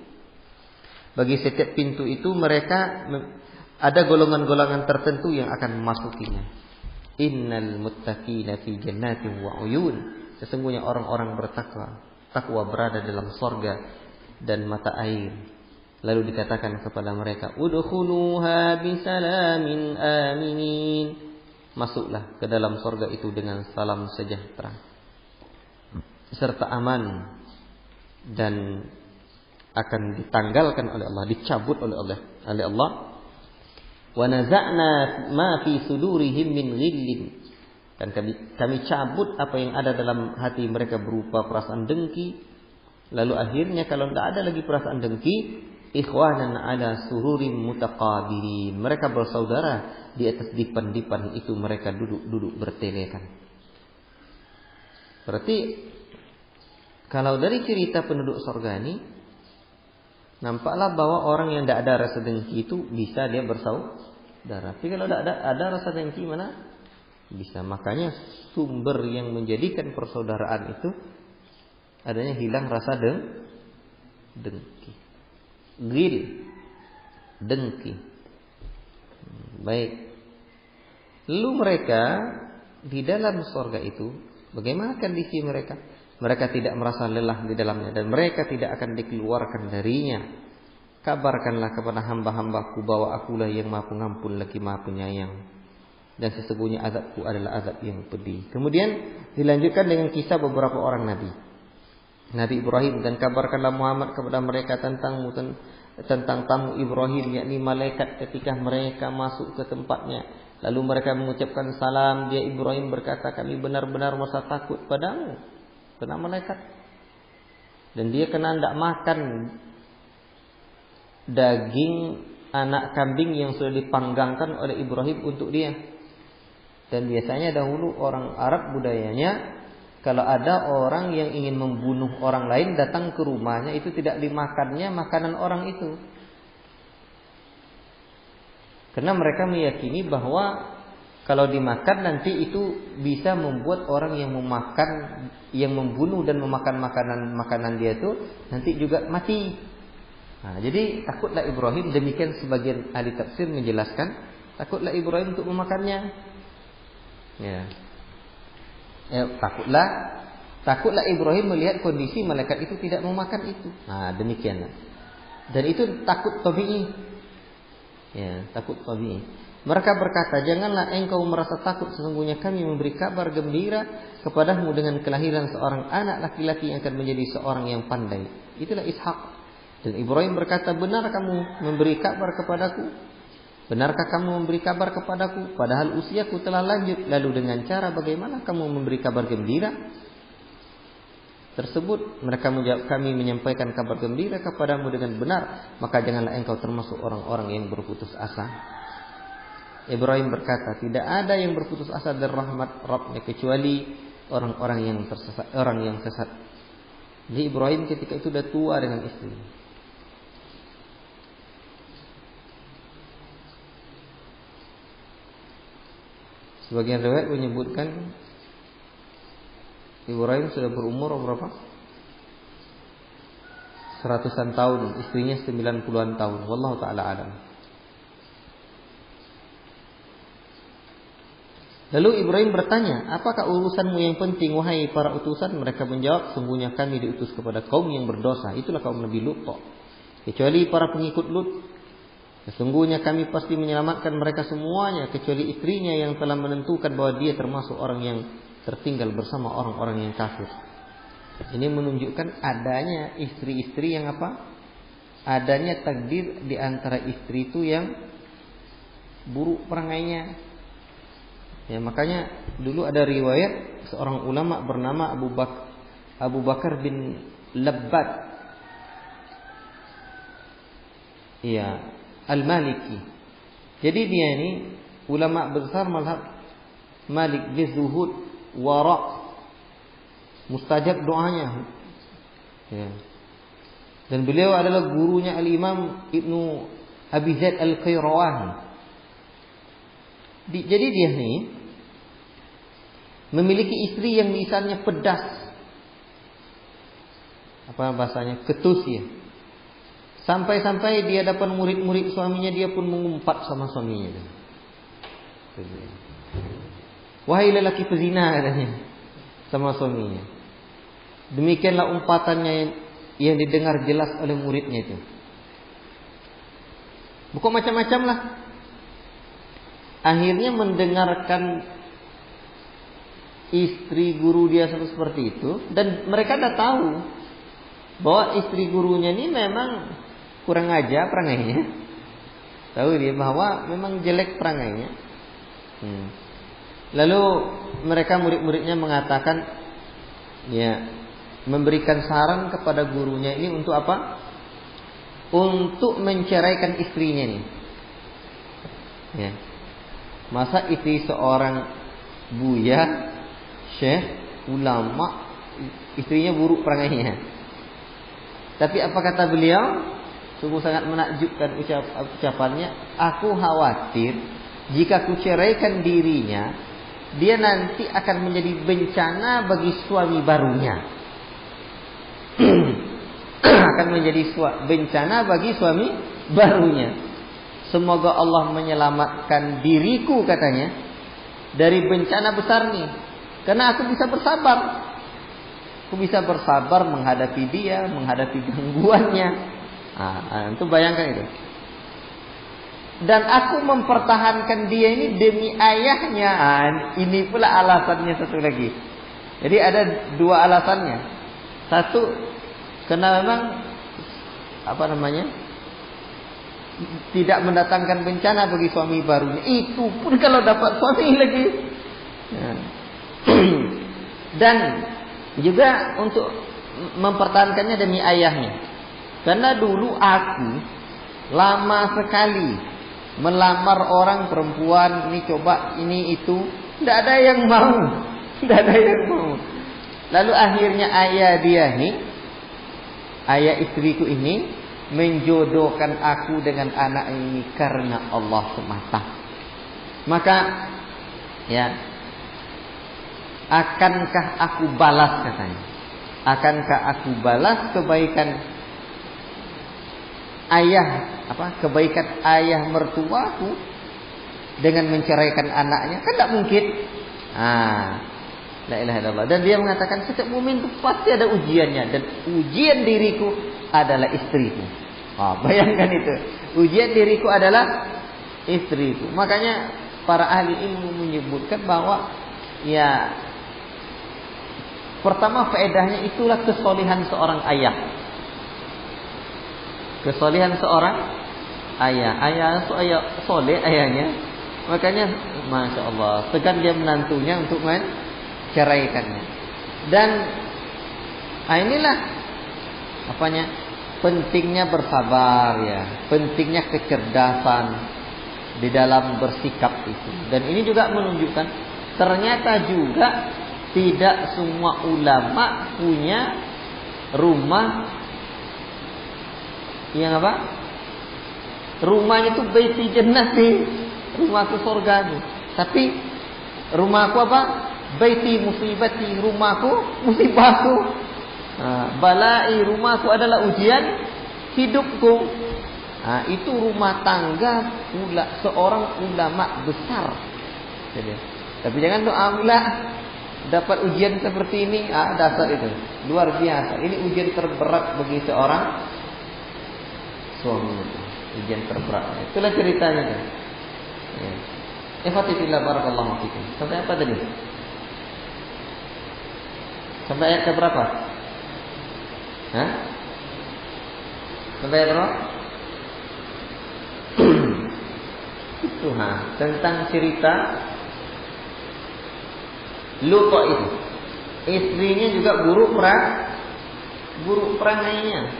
bagi setiap pintu itu mereka ada golongan-golongan tertentu yang akan memasukinya. Innal muttaqina fi jannatin wa uyun. Sesungguhnya orang-orang takwa berada dalam sorga dan mata air. Lalu dikatakan kepada mereka, udkhuluha bisalamin aminin. Masuklah ke dalam sorga itu dengan salam sejahtera serta aman, dan akan ditanggalkan oleh Allah, dicabut oleh Allah. Wa naza'na ma fi sudurihim min ghillin. Dan kami cabut apa yang ada dalam hati mereka berupa perasaan dengki. Lalu akhirnya kalau tidak ada lagi perasaan dengki, ikhwanan ala sururim mutaqabilin. Mereka bersaudara di atas dipan-dipan itu, mereka duduk bertelekan. Berarti kalau dari cerita penduduk surga ini, nampaklah bahwa orang yang tidak ada rasa dengki itu bisa dia bersaudara. Tapi kalau tidak ada rasa dengki, mana bisa? Makanya sumber yang menjadikan persaudaraan itu adanya hilang rasa dengki. Ghil, dengki. Baik. Lalu mereka di dalam surga itu, bagaimana kondisi mereka? Mereka tidak merasa lelah di dalamnya, dan mereka tidak akan dikeluarkan darinya. Kabarkanlah kepada hamba-hambaku bahwa akulah yang Maha Pengampun lagi Maha Penyayang, dan sesungguhnya azabku adalah azab yang pedih. Kemudian dilanjutkan dengan kisah beberapa orang Nabi Ibrahim, dan kabarkanlah Muhammad kepada mereka tentang tamu Ibrahim, yakni malaikat ketika mereka masuk ke tempatnya. Lalu mereka mengucapkan salam. Dia Ibrahim berkata, kami benar-benar merasa takut padamu, kena malaikat. Dan dia kena tidak makan daging anak kambing yang sudah dipanggangkan oleh Ibrahim untuk dia. Dan biasanya dahulu orang Arab budayanya, kalau ada orang yang ingin membunuh orang lain datang ke rumahnya, itu tidak dimakannya makanan orang itu. Karena mereka meyakini bahwa kalau dimakan nanti itu bisa membuat orang yang membunuh dan memakan makanan dia itu nanti juga mati. Nah, jadi takutlah Ibrahim, demikian sebagian ahli tafsir menjelaskan, takutlah Ibrahim untuk memakannya. Ya. Takutlah Ibrahim melihat kondisi malaikat itu tidak memakan itu. Nah, demikianlah. Dan itu takut tabi'i. Ya, takut tabi'i. Mereka berkata, janganlah engkau merasa takut, sesungguhnya kami memberi kabar gembira kepadamu dengan kelahiran seorang anak laki-laki yang akan menjadi seorang yang pandai. Itulah Ishak. Dan Ibrahim berkata, benar kamu memberi kabar kepadaku? Benarkah kamu memberi kabar kepadaku? Padahal usiaku telah lanjut. Lalu dengan cara bagaimana kamu memberi kabar gembira tersebut? Mereka menjawab, kami menyampaikan kabar gembira kepadamu dengan benar, maka janganlah engkau termasuk orang-orang yang berputus asa. Ibrahim berkata, tidak ada yang berputus asa dari rahmat Rabbnya kecuali orang-orang yang tersesat, orang yang sesat. Jadi Ibrahim ketika itu sudah tua dengan istri. Sebagian riwayat menyebutkan Ibrahim sudah berumur berapa? 100-an tahun, istrinya 90-an tahun. Wallahu taala alam. Lalu Ibrahim bertanya, apakah urusanmu yang penting wahai para utusan? Mereka menjawab, sungguhnya kami diutus kepada kaum yang berdosa. Itulah kaum Nabi Lut. Kecuali para pengikut Lut, sesungguhnya kami pasti menyelamatkan mereka semuanya, kecuali istrinya yang telah menentukan bahwa dia termasuk orang yang tertinggal bersama orang-orang yang kafir. Ini menunjukkan adanya istri-istri yang apa? Adanya takdir di antara istri itu yang buruk perangainya. Ya, makanya dulu ada riwayat seorang ulama bernama Abu Bakar bin Labbad, ya, Al-Maliki. Jadi dia ini ulama besar mazhab Malik, dia zuhud, wara, mustajab doanya. Ya. Dan beliau adalah gurunya Al-Imam Ibnu Abi Zaid Al-Qayrawani. Jadi dia ini memiliki istri yang misalnya pedas, apa bahasanya, ketus ya. Sampai-sampai dia dapat murid-murid suaminya, dia pun mengumpat sama suaminya. Wahai lelaki pezina, katanya sama suaminya. Demikianlah umpatannya yang didengar jelas oleh muridnya itu. Bukan macam-macam lah. Akhirnya mendengarkan istri guru dia seperti itu, dan mereka dah tahu bahwa istri gurunya ini memang kurang ajar perangainya. Tahu dia bahwa memang jelek perangainya. Lalu mereka murid-muridnya mengatakan, ya, memberikan saran kepada gurunya ini untuk apa? Untuk menceraikan istrinya ini. Ya. Masa istri seorang buya, syekh, ulama, istrinya buruk perangainya. Tapi apa kata beliau? Sungguh sangat menakjubkan ucapannya. Aku khawatir jika ku ceraikan dirinya, dia nanti akan menjadi bencana bagi suami barunya. Akan menjadi bencana bagi suami barunya. Semoga Allah menyelamatkan diriku, katanya, dari bencana besar nih. Karena aku bisa bersabar. Aku bisa bersabar menghadapi dia, menghadapi gangguannya. Itu bayangkan itu. Dan aku mempertahankan dia ini demi ayahnya. Ini pula alasannya satu lagi. Jadi ada dua alasannya. Satu, karena memang tidak mendatangkan bencana bagi suami barunya. Itu pun kalau dapat suami lagi. Dan juga untuk mempertahankannya demi ayahnya. Karena dulu aku lama sekali melamar orang perempuan, ini coba, ini itu, tidak ada yang mau. Tidak ada yang mau. Lalu akhirnya ayah dia nih, ayah istriku ini menjodohkan aku dengan anak ini karena Allah semata. Maka, ya, akankah aku balas, katanya? Akankah aku balas kebaikan ayah mertuaku dengan menceraikan anaknya? Kan tidak mungkin. La ilaha illallah. Dan dia mengatakan setiap mukmin itu pasti ada ujiannya, dan ujian diriku adalah istriku. Bayangkan itu. Ujian diriku adalah istriku. Makanya para ahli ilmu menyebutkan bahwa, ya, pertama faedahnya itulah kesolihan seorang ayah. Kesolihan seorang ayah. Ayah soleh ayahnya. Makanya Masya Allah, segan dia menantunya untuk menceraikannya. Dan inilah pentingnya bersabar, ya, pentingnya kecerdasan di dalam bersikap itu. Dan ini juga menunjukkan ternyata juga tidak semua ulama punya rumah yang rumahnya itu baiti jannati, rumahku surga itu. Tapi rumahku baiti musibati, rumahku musibahku. Balai, rumahku adalah ujian hidupku. Itu rumah tangga seorang ulama besar. Tapi jangan tuh amlah dapat ujian seperti ini, dasar itu luar biasa. Ini ujian terberat bagi seorang suami. Ujian terberat. Itulah ceritanya kan. Ya. Ikhwatifillah barakallahu fikum. Sampai apa tadi? Sampai ayat ke berapa? Hah? Sampai ayat berapa? Itu tentang cerita Lut itu. Istrinya juga buruk perangainya.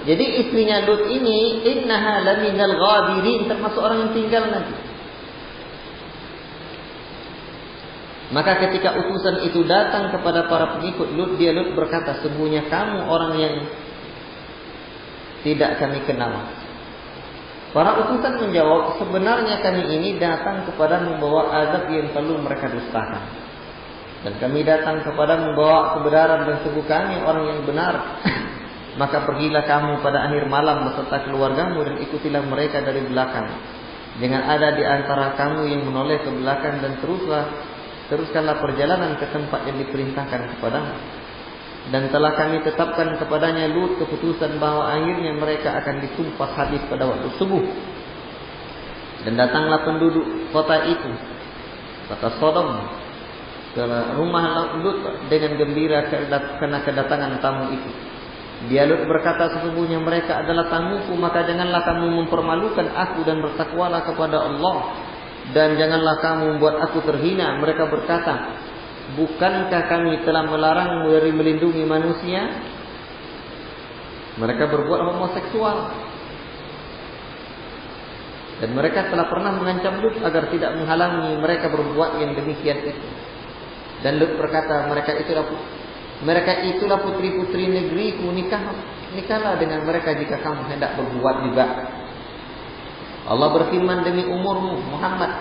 Jadi istrinya Lut ini innaha laminal ghabirin, termasuk orang yang tinggal nanti. Maka ketika utusan itu datang kepada para pengikut Lut, Lut berkata, sesungguhnya kamu orang yang tidak kami kenal. Para utusan menjawab, sebenarnya kami ini datang kepada membawa azab yang selalu mereka dustakan. Dan kami datang kepada membawa kebenaran dan sungguh kami orang yang benar. Maka pergilah kamu pada akhir malam beserta keluargamu dan ikutilah mereka dari belakang. Jangan ada di antara kamu yang menoleh ke belakang dan teruskanlah perjalanan ke tempat yang diperintahkan kepadamu. Dan telah kami tetapkan kepadanya Lut keputusan bahwa akhirnya mereka akan disumpah habis pada waktu subuh. Dan datanglah penduduk kota itu, kota Sodom, ke rumah Lut dengan gembira karena kedatangan tamu itu. Dia Lut berkata, sesungguhnya mereka adalah tamuku, maka janganlah kamu mempermalukan aku dan bertakwalah kepada Allah. Dan janganlah kamu membuat aku terhina. Mereka berkata, bukankah kami telah melarangmu dari melindungi manusia? Mereka berbuat homoseksual. Dan mereka telah pernah mengancam Lut agar tidak menghalangi mereka berbuat yang demikian itu. Dan Lut berkata, mereka itulah putri-putri negeriku, nikahlah dengan mereka jika kamu hendak berbuat juga. Allah berfirman, demi umurmu Muhammad,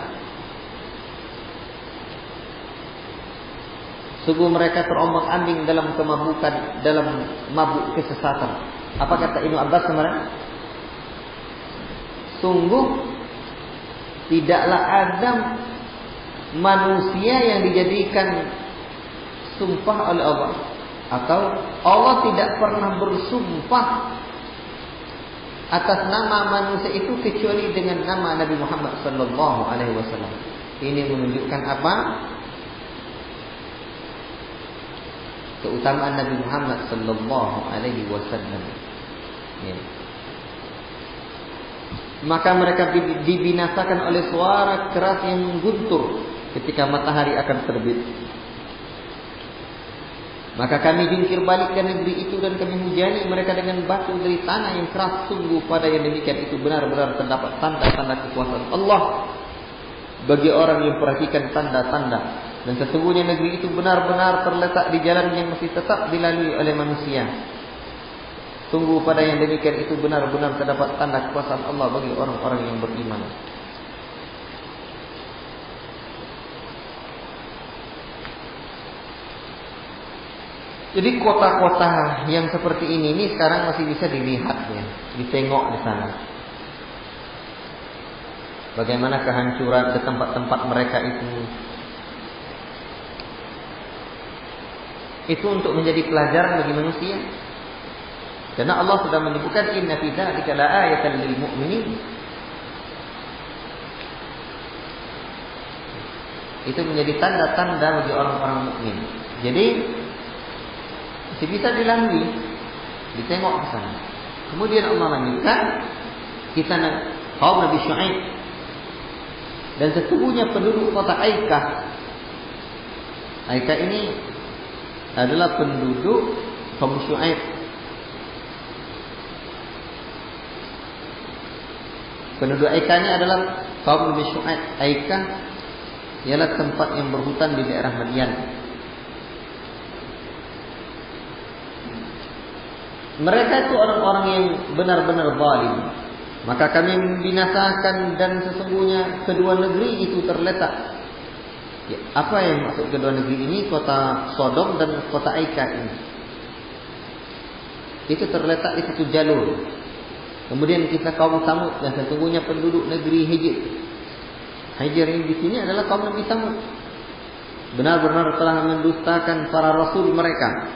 sungguh mereka terombang-ambing dalam kemabukan, dalam mabuk kesesatan. Apa kata Ibnu Abbas kemarin? Sungguh tidaklah ada manusia yang dijadikan sumpah oleh Allah, atau Allah tidak pernah bersumpah atas nama manusia itu kecuali dengan nama Nabi Muhammad sallallahu alaihi wasallam. Ini menunjukkan apa? Keutamaan Nabi Muhammad sallallahu alaihi wasallam. Ya. Maka mereka dibinasakan oleh suara keras yang mengguntur ketika matahari akan terbit. Maka kami jungkir balik ke negeri itu dan kami hujani mereka dengan batu dari tanah yang keras. Sungguh pada yang demikian itu benar-benar terdapat tanda-tanda kekuasaan Allah bagi orang yang perhatikan tanda-tanda. Dan sesungguhnya negeri itu benar-benar terletak di jalan yang masih tetap dilalui oleh manusia. Sungguh pada yang demikian itu benar-benar terdapat tanda kekuasaan Allah bagi orang-orang yang beriman. Jadi kota-kota yang seperti ini sekarang masih bisa dilihat ya, ditengok di sana. Bagaimana kehancuran di tempat-tempat mereka itu. Itu untuk menjadi pelajaran bagi manusia. Karena Allah sudah menyebutkan inna fi dzalika laayatan lil mu'minin. Itu menjadi tanda-tanda bagi orang-orang mukmin. Jadi bisa dilalui, ditengok ke sana. Kemudian Allah lanjutkan, kita kaum Nabi Syuaib. Dan sesungguhnya penduduk kota Aikah. Aikah ini adalah penduduk kaum Syuaib. Penduduk Aikah ini adalah kaum Nabi Syuaib. Aikah ialah tempat yang berhutan di daerah Madian. Mereka itu orang-orang yang benar-benar zalim. Maka kami membinasakan dan sesungguhnya kedua negeri itu terletak. Ya, apa yang maksud kedua negeri ini? Kota Sodom dan kota Aikah ini. Itu terletak di situ jalur. Kemudian kita kaum Samud yang sesungguhnya penduduk negeri Hijr. Hijr ini di sini adalah kaum Nabi Samud. Benar-benar telah mendustakan para rasul mereka.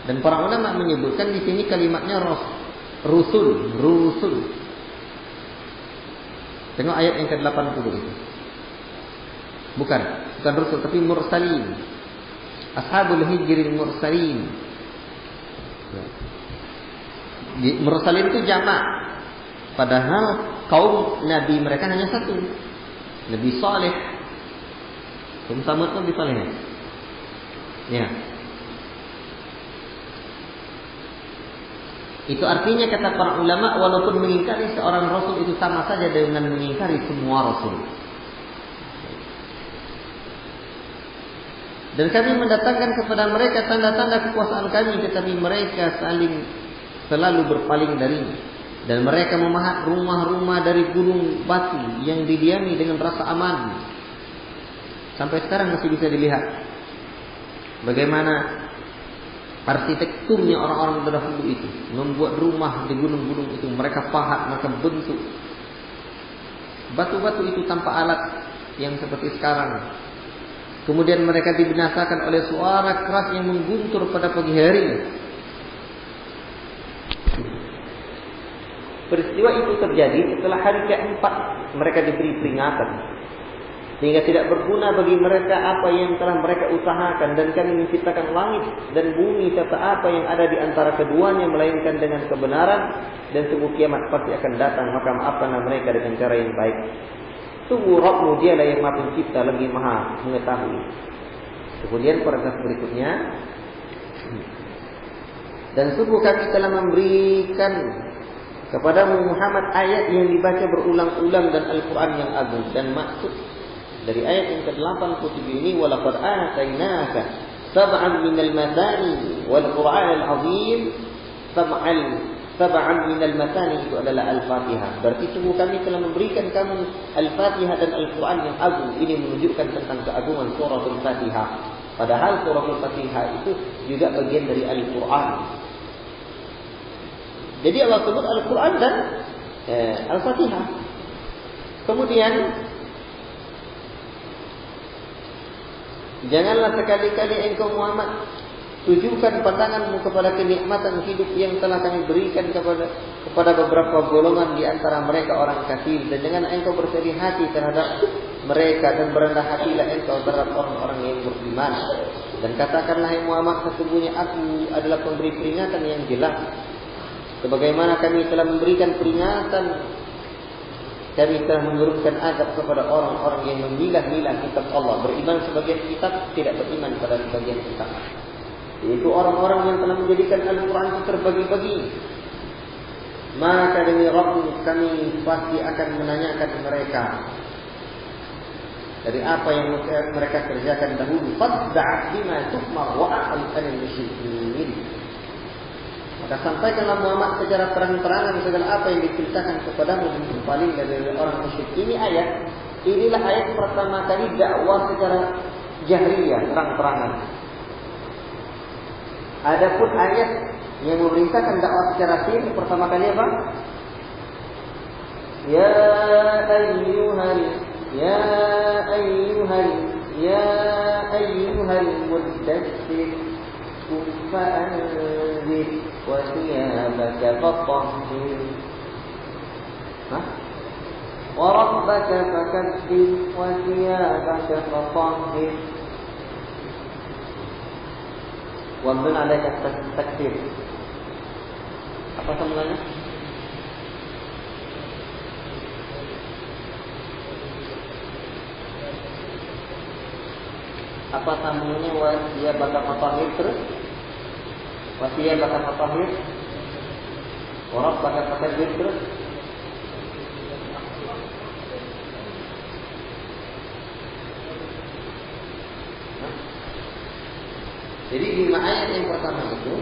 Dan para ulama menyebutkan di sini kalimatnya rusul. Tengok ayat yang ke-80 itu. Bukan rusul tapi mursalin. Ashabul hijril mursalin. Mursalin itu jamak. Padahal kaum nabi mereka hanya satu. Nabi Saleh. Kaum Samud Nabi Saleh. Ya. Itu artinya kata para ulama, walaupun mengingkari seorang rasul itu sama saja dengan mengingkari semua rasul. Dan kami mendatangkan kepada mereka tanda-tanda kekuasaan kami, tetapi mereka selalu berpaling darinya. Dan mereka memahat rumah-rumah dari gunung batu yang didiami dengan rasa aman. Sampai sekarang masih bisa dilihat bagaimana arsitekturnya orang-orang terdahulu itu, membuat rumah di gunung-gunung itu. Mereka pahat, mereka bentuk batu-batu itu tanpa alat yang seperti sekarang. Kemudian mereka dibinasakan oleh suara keras yang mengguntur pada pagi hari. Peristiwa itu terjadi setelah hari keempat mereka diberi peringatan, sehingga tidak berguna bagi mereka apa yang telah mereka usahakan. Dan kami menciptakan langit dan bumi serta apa yang ada di antara keduanya, melainkan dengan kebenaran. Dan sungguh kiamat pasti akan datang, maka maafkanlah mereka dengan cara yang baik. Sungguh Rabbmu, dialah yang maha pencipta lagi maha mengetahui. Kemudian paragraf berikutnya, dan sungguh kami telah memberikan kepadamu Muhammad ayat yang dibaca berulang-ulang dan Al-Quran yang agung. Dan maksud dari ayat yang ke-87 ini, walaqad atainaka sab'an minal mathani wal Qur'anal azim. Sab'an minal mathani itu adalah Al-Fatihah. Berarti sungguh kami telah memberikan kamu Al-Fatihah dan Al-Quran yang agung. Ini menunjukkan tentang keagungan suratul Fatihah. Padahal suratul Fatihah itu juga bagian dari Al-Quran. Jadi Allah sebut Al-Quran dan Al-Fatihah. Kemudian janganlah sekali-kali engkau Muhammad tujukan pandanganmu kepada kenikmatan hidup yang telah kami berikan kepada beberapa golongan di antara mereka orang kafir. Dan jangan engkau bersedih hati terhadap mereka, dan berendah hatilah engkau terhadap orang-orang yang beriman. Dan katakanlah hai Muhammad, sesungguhnya aku adalah pemberi peringatan yang jelas. Sebagaimana kami telah memberikan peringatan, kami telah menurunkan azab kepada orang-orang yang memilah-milah kitab Allah. Beriman sebagian kitab, tidak beriman pada sebagian kitab. Yaitu orang-orang yang telah menjadikan Al-Quran itu terbagi-bagi. Maka demi Rabb, kami pasti akan menanyakan mereka dari apa yang mereka kerjakan dahulu. Fadda' bima tu'mar wa'a'al anil musyrikin. Maka sampaikanlah Muhammad secara terang-terangan segala apa yang diceritakan kepadamu dan berpaling dari orang musyrik. Inilah ayat pertama kali dakwah secara jahriyah, terang-terangan. Adapun ayat yang memerintahkan dakwah secara sir pertama kali apa? Ya ayyuhal muddatsir fa'anzir wa thiyabaka fatahhir wa rabbaka fakabbir wa thiyabaka fatahhir wa min 'alaika takbir. Apa sambungannya? Apa sambungannya? Wa thiyabaka fatahhir terus? Wasiyah bakal fatahir, warab bakal fatahir terus. Jadi 5 ayat yang pertama itu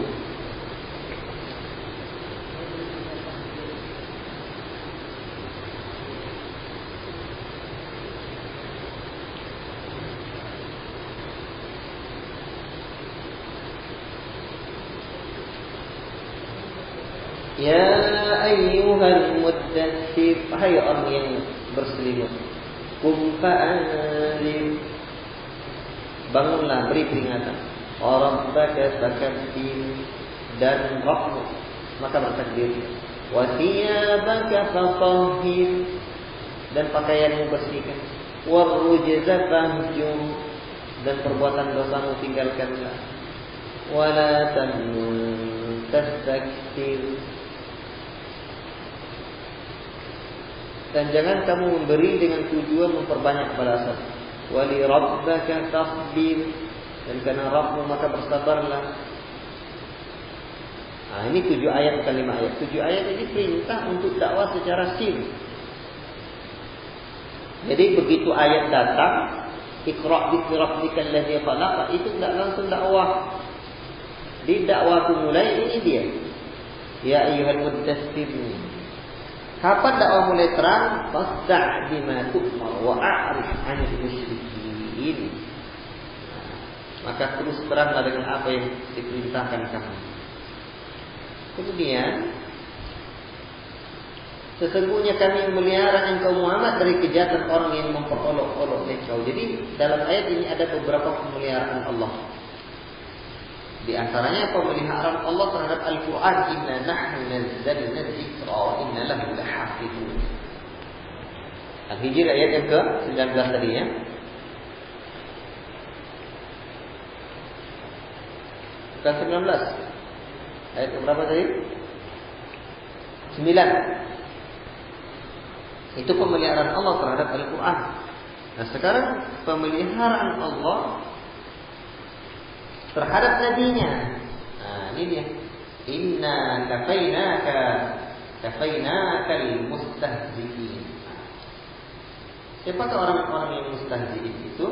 Ya ayyuhal muddatsir, hai orang yang berselimut, qum fa'anzir, bangunlah beri peringatan, rabbaka fakabbir, dan Rabbmu maka bertakbir, wa thiyabaka fatahhir, dan pakaianmu bersihkan, warrujza fahjur, dan perbuatan dosamu tinggalkanlah, wala tamnun tastakthir, dan jangan kamu memberi dengan tujuan memperbanyak balasan, wali rabbaka tasbir, dan karena Rabbmu maka bersabarlah. Nah, ini 7 ayat bukan 5 ayat. 7 ayat ini perintah untuk dakwah secara sir. Jadi begitu ayat datang, Iqra' bismi rabbikal ladzi khalaq, itu tidak langsung dakwah. Di dakwah mulai ini dia. Ya ayyuhal muddatsir. Kapan dakwah mulai terang? Fasta' bima tu'mar wa a'rid 'anil musyrikin. Maka terus teranglah dengan apa yang diperintahkan kamu. Kemudian, sesungguhnya kami memelihara engkau Muhammad dari kejahatan orang yang memperolok-olok engkau. Jadi dalam ayat ini ada beberapa pemeliharaan Allah. Di antaranya pemeliharaan Allah terhadap Al-Quran. Inna nahnu nazzalna dzikra wa inna lahu lahafizun. Al-Hijr ayat yang ke-19 tadi ya. Bukan 19. Ayat berapa tadi? 9. Itu pemeliharaan Allah terhadap Al-Quran. Nah sekarang pemeliharaan Allah terhadap nabinya. Nah ini dia. Inna kafainakal mustahzi'in. Siapakah orang-orang yang mustahzi'in itu?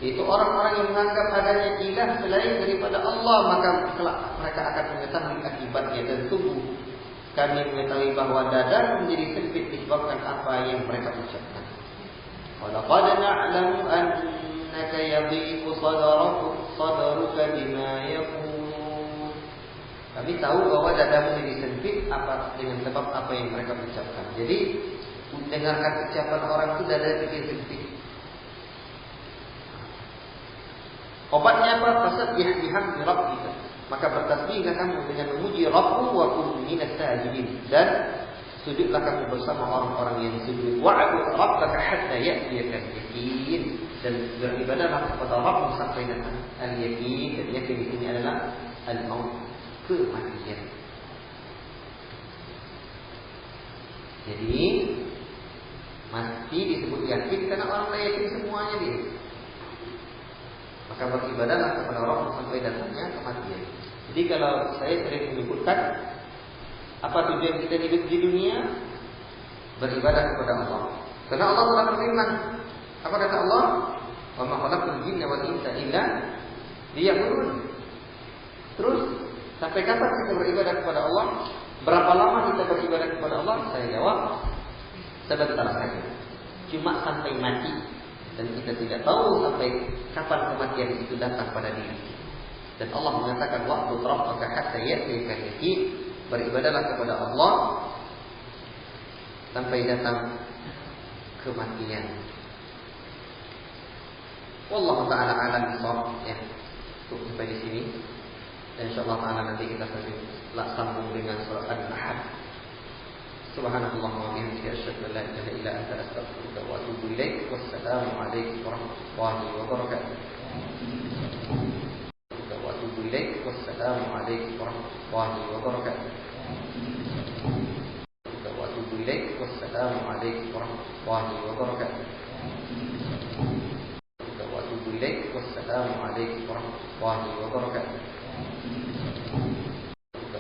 Itu orang-orang yang menganggap adanya ilah selain daripada Allah, maka mereka akan mengetahui akibatnya. Dan tubuh kami mengetahui bahwa dada menjadi sempit disebabkan apa yang mereka ucapkan. Walaqad na'lamu annaka yadhiqu sadruka bima yaqulun. Kami tahu bahwa dada menjadi sempit dengan sebab apa yang mereka ucapkan. Jadi mendengarkan ucapan orang itu dada bikin sempit. Obatnya apa? Fasabbih bihamdi rabbika. Maka bertasbihlah kamu dengan memuji Rabbmu wa kun minas sajidin, dan sujudlah kamu bersama orang-orang yang sujud. Wa'bud rabbaka hatta ya'tiyakal yaqin, dan beribadahlah kepada Rabbmu sampai datang al-yaqin. Dan yakin di sini adalah al-maut, kematian. Jadi mati disebut yakin karena orang lain yakin semuanya dia. Maka beribadahlah kepada Allah sampai datangnya kematian. Jadi kalau saya sering menyebutkan apa tujuan kita hidup di dunia, beribadah kepada Allah. Karena Allah telah berfirman, apa kata Allah? Wa ma khalaqtul jinna wal insa illa liya'budun. Terus sampai kapan kita beribadah kepada Allah? Berapa lama kita beribadah kepada Allah? Saya jawab, sebentar saja. Cuma sampai mati. Dan kita tidak tahu sampai kapan kematian itu datang pada diri. Dan Allah mengatakan waktu rabbaka hatta ya'tiyakal yaqin, beribadahlah kepada Allah sampai datang kematian. Wallahu taala alam bisawab ya. Cukup sampai di sini. Dan insyaallah taala nanti kita sambung dengan surah Al-Ahad. Subhanallah wa bihamdihi asyhadu an la ilaha illa anta astaghfiruka wa atubu ilaik. Wassalamu alaikum warahmatullahi wabarakatuh. Wa atubu ilaik. Wassalamu alaikum warahmatullahi wabarakatuh. Wa atubu ilaik. Wassalamu alaikum warahmatullahi wabarakatuh. Wa atubu ilaik. Wassalamu alaikum warahmatullahi wabarakatuh.